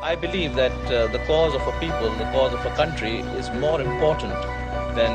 I believe that the cause of a people, the cause of a country is more important than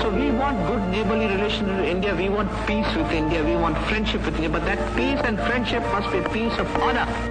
So we want good neighborly relation with India, we want peace with India, we want friendship with India, but that peace and friendship must be peace of honor.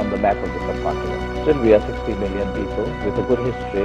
on the back of the subcontinent. Still we are 60 million people with a good history.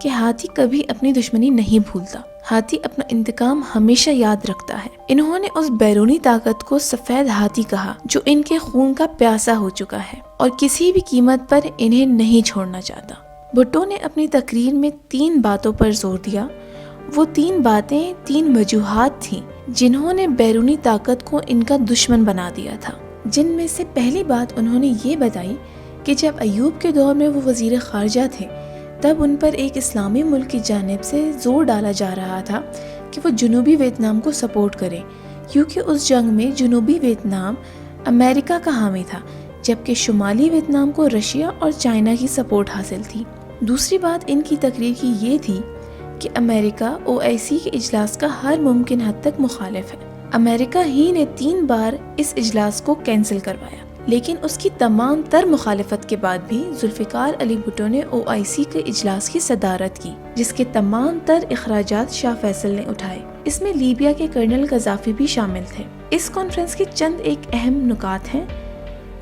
کہ ہاتھی کبھی اپنی دشمنی نہیں بھولتا، ہاتھی اپنا انتقام ہمیشہ یاد رکھتا ہے۔ انہوں نے اس بیرونی طاقت کو سفید ہاتھی کہا جو ان کے خون کا پیاسا ہو چکا ہے اور کسی بھی قیمت پر انہیں نہیں چھوڑنا چاہتا۔ بھٹو نے اپنی تقریر میں 3 باتوں پر زور دیا۔ وہ 3 باتیں 3 وجوہات تھیں جنہوں نے بیرونی طاقت کو ان کا دشمن بنا دیا تھا، جن میں سے پہلی بات انہوں نے یہ بتائی کہ جب ایوب کے دور میں وہ وزیر خارجہ تھے تب ان پر ایک اسلامی ملک کی جانب سے زور ڈالا جا رہا تھا کہ وہ جنوبی ویتنام کو سپورٹ کریں، کیونکہ اس جنگ میں جنوبی ویتنام امریکہ کا حامی تھا جبکہ شمالی ویتنام کو رشیا اور چائنا کی سپورٹ حاصل تھی۔ دوسری بات ان کی تقریر کی یہ تھی کہ امریکہ OIC کے اجلاس کا ہر ممکن حد تک مخالف ہے۔ امریکہ ہی نے 3 بار اس اجلاس کو کینسل کروایا، لیکن اس کی تمام تر مخالفت کے بعد بھی ذوالفقار علی بھٹو نے OIC کے اجلاس کی صدارت کی، جس کے تمام تر اخراجات شاہ فیصل نے اٹھائے۔ اس میں لیبیا کے کرنل قذافی بھی شامل تھے۔ اس کانفرنس کے چند ایک اہم نکات ہیں،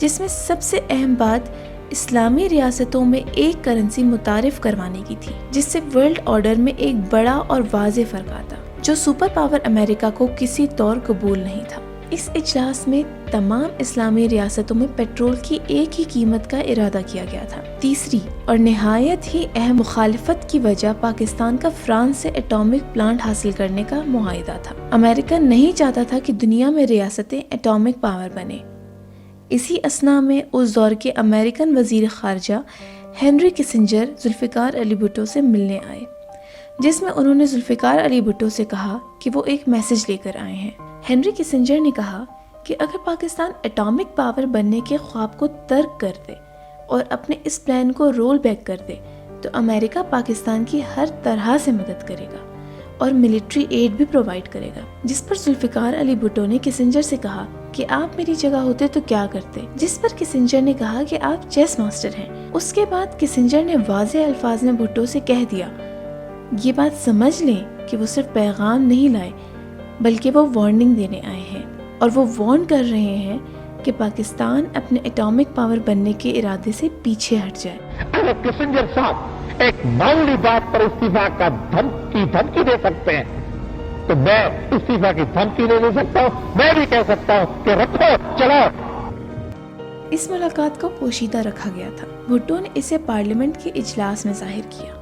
جس میں سب سے اہم بات اسلامی ریاستوں میں ایک کرنسی متعارف کروانے کی تھی، جس سے ورلڈ آرڈر میں ایک بڑا اور واضح فرق آتا جو سپر پاور امریکہ کو کسی طور قبول نہیں تھا۔ اس اجلاس میں تمام اسلامی ریاستوں میں پیٹرول کی ایک ہی قیمت کا ارادہ کیا گیا تھا۔ تیسری اور نہایت ہی اہم مخالفت کی وجہ پاکستان کا فرانس سے ایٹامک پلانٹ حاصل کرنے کا معاہدہ تھا۔ امریکہ نہیں چاہتا تھا کہ دنیا میں ریاستیں ایٹامک پاور بنے۔ اسی اثنا میں اس دور کے امریکن وزیر خارجہ ہنری کسنجر ذوالفقار علی بھٹو سے ملنے آئے، جس میں انہوں نے ذوالفقار علی بھٹو سے کہا کہ وہ ایک میسج لے کر آئے ہیں۔ ہنری کسنجر نے کہا کہ اگر پاکستان ایٹامک پاور بننے کے خواب کو ترک کر دے اور اپنے اس پلان کو رول بیک کر دے تو امریکہ پاکستان کی ہر طرح سے مدد کرے گا اور ملٹری ایڈ بھی پرووائڈ کرے گا، جس پر ذوالفقار علی بھٹو نے کسنجر سے کہا کہ آپ میری جگہ ہوتے تو کیا کرتے، جس پر کسنجر نے کہا کہ آپ چیس ماسٹر ہیں۔ اس کے بعد کسنجر نے واضح الفاظ میں بھٹو سے کہہ دیا، یہ بات سمجھ لیں کہ وہ صرف پیغام نہیں لائے بلکہ وہ وارننگ دینے آئے ہیں، اور وہ وارن کر رہے ہیں کہ پاکستان اپنے ایٹامک پاور بننے کے ارادے سے پیچھے ہٹ جائے۔ اگر کسنجر صاحب ایک معمولی بات پر استعفا کا دھمکی دے سکتے ہیں تو میں استعفا کی دھمکی نہیں دے سکتا ہوں، میں بھی کہہ سکتا ہوں کہ رکھو چلاؤ۔ اس ملاقات کو پوشیدہ رکھا گیا تھا۔ بھٹو نے اسے پارلیمنٹ کے اجلاس میں ظاہر کیا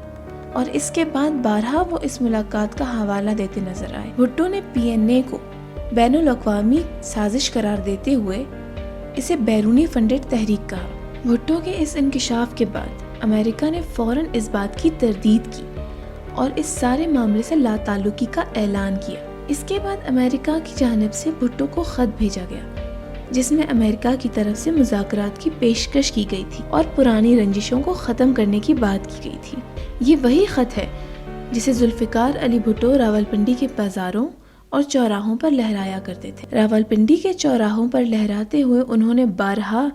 اور اس کے بعد بارہا وہ اس ملاقات کا حوالہ دیتے نظر آئے۔ بھٹو نے PNA کو بین الاقوامی سازش قرار دیتے ہوئے اسے بیرونی فنڈڈ تحریک کہا۔ بھٹو کے اس انکشاف کے بعد امریکہ نے فوراً اس بات کی تردید کی اور اس سارے معاملے سے لا تعلقی کا اعلان کیا۔ اس کے بعد امریکہ کی جانب سے بھٹو کو خط بھیجا گیا جس میں امریکہ کی طرف سے مذاکرات کی پیشکش کی گئی تھی اور پرانی رنجشوں کو ختم کرنے کی بات کی گئی تھی۔ یہ وہی خط ہے جسے ذوالفقار علی بھٹو راولپنڈی کے بازاروں اور چوراہوں پر لہرایا کرتے تھے۔ راولپنڈی کے چوراہوں پر لہراتے ہوئے انہوں نے بارہا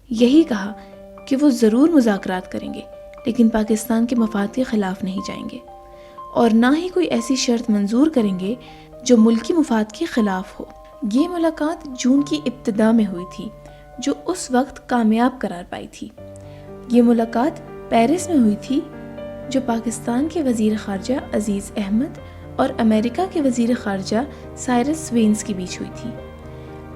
یہی کہا کہ وہ ضرور مذاکرات کریں گے لیکن پاکستان کے مفاد کے خلاف نہیں جائیں گے اور نہ ہی کوئی ایسی شرط منظور کریں گے جو ملکی مفاد کے خلاف ہو۔ یہ ملاقات جون کی ابتدا میں ہوئی تھی جو اس وقت کامیاب قرار پائی تھی۔ یہ ملاقات پیرس میں ہوئی تھی جو پاکستان کے وزیر خارجہ عزیز احمد اور امریکہ کے وزیر خارجہ سائرس وینز کے بیچ ہوئی تھی،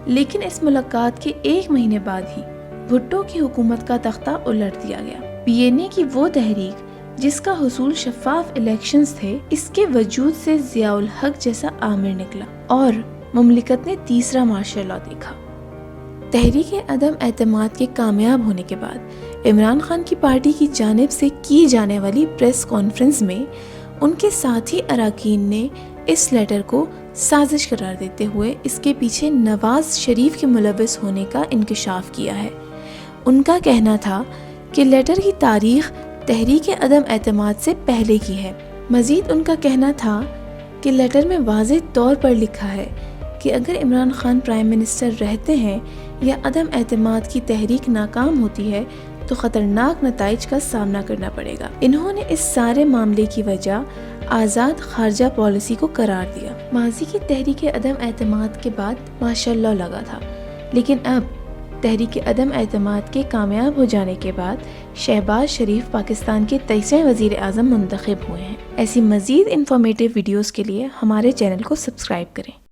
لیکن اس ملاقات کے 1 مہینے بعد ہی بھٹو کی حکومت کا تختہ الٹ دیا گیا۔ PNA کی وہ تحریک جس کا حصول شفاف الیکشنز تھے، اس کے وجود سے ضیاء الحق جیسا عامر نکلا اور مملکت نے تیسرا مارشل لاء دیکھا۔ تحریک عدم اعتماد کے کامیاب ہونے کے بعد عمران خان کی پارٹی کی جانب سے کی جانے والی پریس کانفرنس میں ان کے ساتھی اراکین نے اس لیٹر کو سازش قرار دیتے ہوئے اس کے پیچھے نواز شریف کے ملوث ہونے کا انکشاف کیا ہے۔ ان کا کہنا تھا کہ لیٹر کی تاریخ تحریک عدم اعتماد سے پہلے کی ہے۔ مزید ان کا کہنا تھا کہ لیٹر میں واضح طور پر لکھا ہے کہ اگر عمران خان پرائم منسٹر رہتے ہیں یا عدم اعتماد کی تحریک ناکام ہوتی ہے تو خطرناک نتائج کا سامنا کرنا پڑے گا۔ انہوں نے اس سارے معاملے کی وجہ آزاد خارجہ پالیسی کو قرار دیا۔ ماضی کی تحریک عدم اعتماد کے بعد ماشاء اللہ لگا تھا، لیکن اب تحریک عدم اعتماد کے کامیاب ہو جانے کے بعد شہباز شریف پاکستان کے 23ویں وزیر اعظم منتخب ہوئے ہیں۔ ایسی مزید انفارمیٹیو ویڈیوز کے لیے ہمارے چینل کو سبسکرائب کریں۔